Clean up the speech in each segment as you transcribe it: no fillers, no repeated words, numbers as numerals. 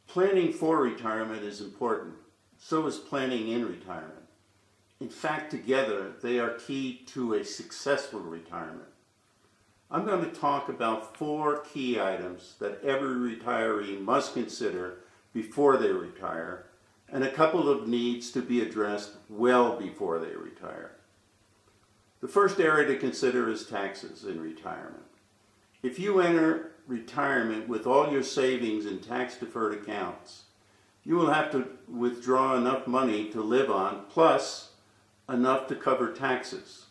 Planning for retirement is important. So is planning in retirement. In fact, together, they are key to a successful retirement. I'm going to talk about 4 key items that every retiree must consider before they retire, and a couple of needs to be addressed well before they retire. The first area to consider is taxes in retirement. If you enter retirement with all your savings in tax-deferred accounts, you will have to withdraw enough money to live on, plus enough to cover taxes.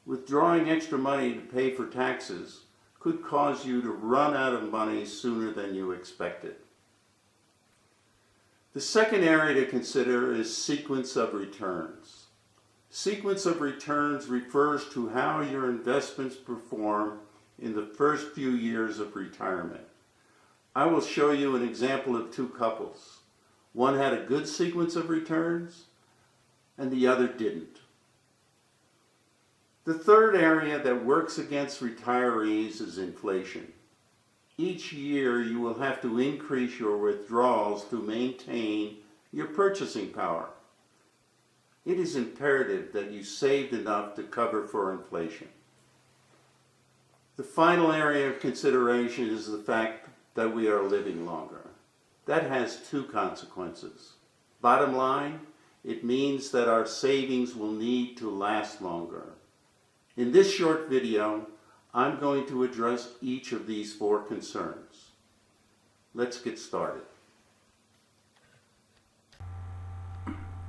Withdrawing extra money to pay for taxes could cause you to run out of money sooner than you expected. The second area to consider is sequence of returns. Sequence of returns refers to how your investments perform in the first few years of retirement. I will show you an example of 2 couples. One had a good sequence of returns and the other didn't. The third area that works against retirees is inflation. Each year you will have to increase your withdrawals to maintain your purchasing power. It is imperative that you saved enough to cover for inflation. The final area of consideration is the fact that we are living longer. That has 2 consequences. Bottom line, it means that our savings will need to last longer. In this short video, I'm going to address each of these 4 concerns. Let's get started.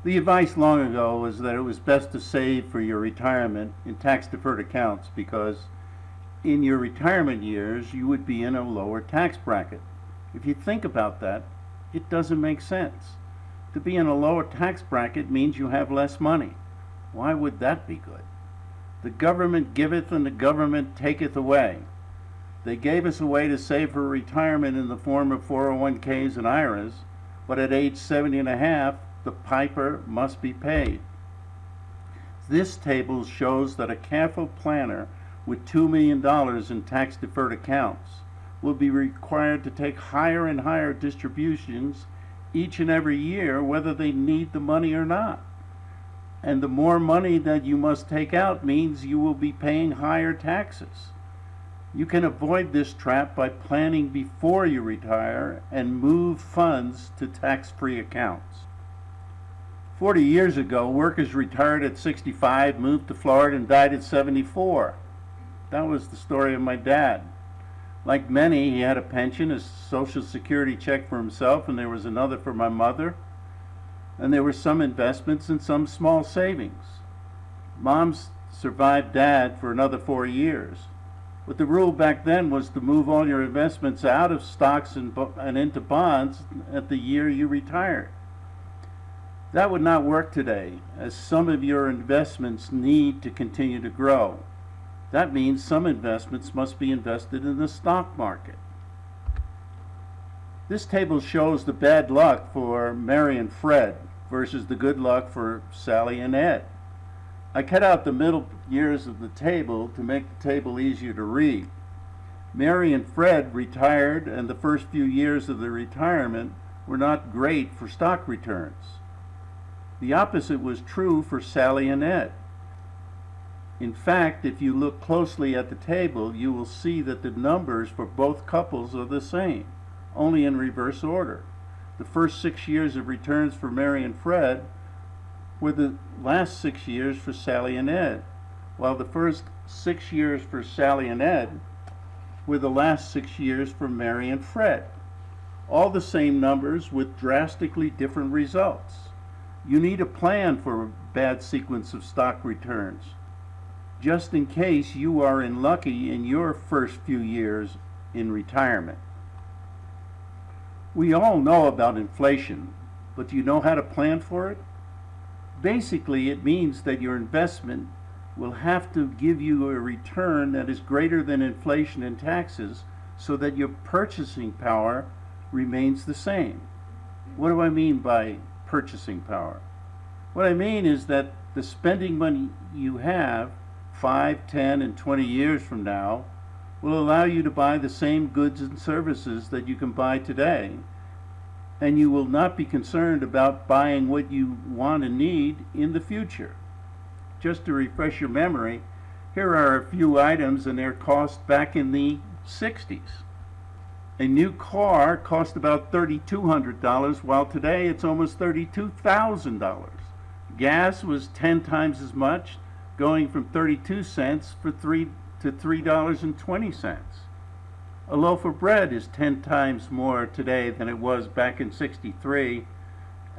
The advice long ago was that it was best to save for your retirement in tax-deferred accounts because in your retirement years you would be in a lower tax bracket. If you think about that, it doesn't make sense. To be in a lower tax bracket means you have less money. Why would that be good? The government giveth and the government taketh away. They gave us a way to save for retirement in the form of 401ks and IRAs, but at age 70 and a half, the piper must be paid. This table shows that a careful planner with $2 million in tax-deferred accounts will be required to take higher and higher distributions each and every year, whether they need the money or not. And the more money that you must take out means you will be paying higher taxes. You can avoid this trap by planning before you retire and move funds to tax-free accounts. 40 years ago, workers retired at 65, moved to Florida, and died at 74. That was the story of my dad. Like many, he had a pension, a Social Security check for himself, and there was another for my mother. And there were some investments and some small savings. Mom's survived Dad for another 4 years. But the rule back then was to move all your investments out of stocks and into bonds at the year you retired. That would not work today, as some of your investments need to continue to grow. That means some investments must be invested in the stock market. This table shows the bad luck for Mary and Fred versus the good luck for Sally and Ed. I cut out the middle years of the table to make the table easier to read. Mary and Fred retired, and the first few years of their retirement were not great for stock returns. The opposite was true for Sally and Ed. In fact, if you look closely at the table, you will see that the numbers for both couples are the same, only in reverse order. The first 6 years of returns for Mary and Fred were the last 6 years for Sally and Ed, while the first 6 years for Sally and Ed were the last 6 years for Mary and Fred. All the same numbers with drastically different results. You need a plan for a bad sequence of stock returns, just in case you are unlucky in your first few years in retirement. We all know about inflation, but do you know how to plan for it? Basically, it means that your investment will have to give you a return that is greater than inflation and taxes so that your purchasing power remains the same. What do I mean by purchasing power? What I mean is that the spending money you have 5, 10, and 20 years from now will allow you to buy the same goods and services that you can buy today, and you will not be concerned about buying what you want and need in the future. Just to refresh your memory, here are a few items and their cost back in the 60s. A new car cost about $3,200, while today it's almost $32,000. Gas was 10 times as much, going from 32 cents to $3.20. A loaf of bread is 10 times more today than it was back in '63,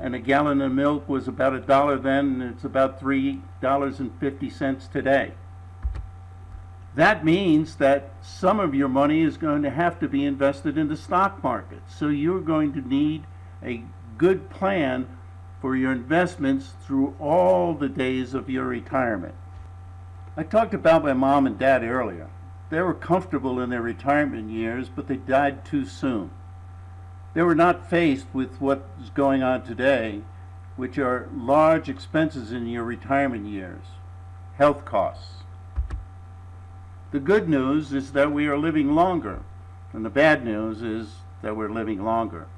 and a gallon of milk was about $1 then, and it's about $3.50 today. That means that some of your money is going to have to be invested in the stock market. So you're going to need a good plan for your investments through all the days of your retirement. I talked about my mom and dad earlier. They were comfortable in their retirement years, but they died too soon. They were not faced with what is going on today, which are large expenses in your retirement years, health costs. The good news is that we are living longer, and the bad news is that we're living longer.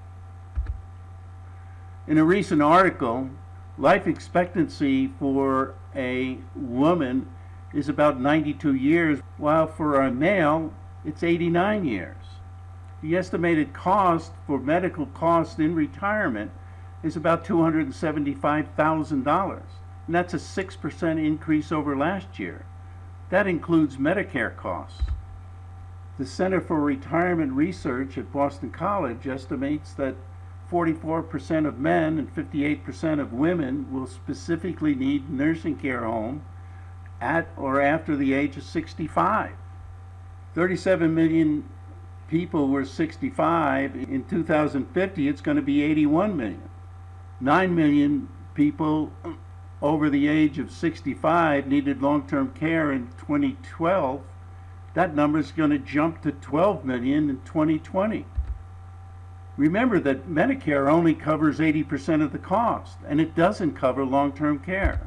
In a recent article, life expectancy for a woman is about 92 years, while for a male, it's 89 years. The estimated cost for medical costs in retirement is about $275,000, and that's a 6% increase over last year. That includes Medicare costs. The Center for Retirement Research at Boston College estimates that 44% of men and 58% of women will specifically need nursing care home at or after the age of 65. 37 million people were 65. In 2050, it's going to be 81 million. 9 million people over the age of 65 needed long-term care in 2012. That number is going to jump to 12 million in 2020. Remember that Medicare only covers 80% of the cost, and it doesn't cover long-term care.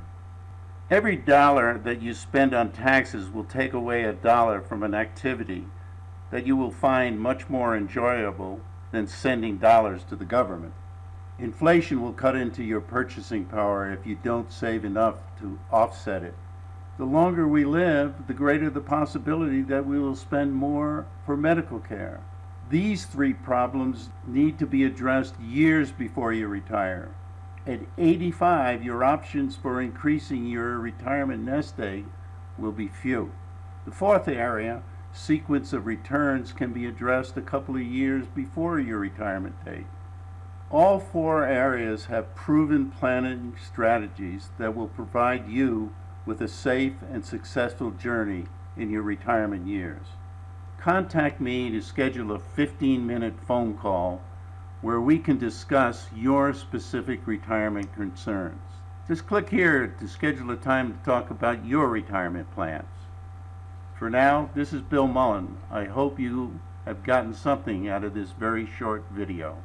Every dollar that you spend on taxes will take away a dollar from an activity that you will find much more enjoyable than sending dollars to the government. Inflation will cut into your purchasing power if you don't save enough to offset it. The longer we live, the greater the possibility that we will spend more for medical care. These three problems need to be addressed years before you retire. At 85, your options for increasing your retirement nest egg will be few. The fourth area, sequence of returns, can be addressed a couple of years before your retirement date. All four areas have proven planning strategies that will provide you with a safe and successful journey in your retirement years. Contact me to schedule a 15-minute phone call where we can discuss your specific retirement concerns. Just click here to schedule a time to talk about your retirement plans. For now, this is Bill Mullen. I hope you have gotten something out of this very short video.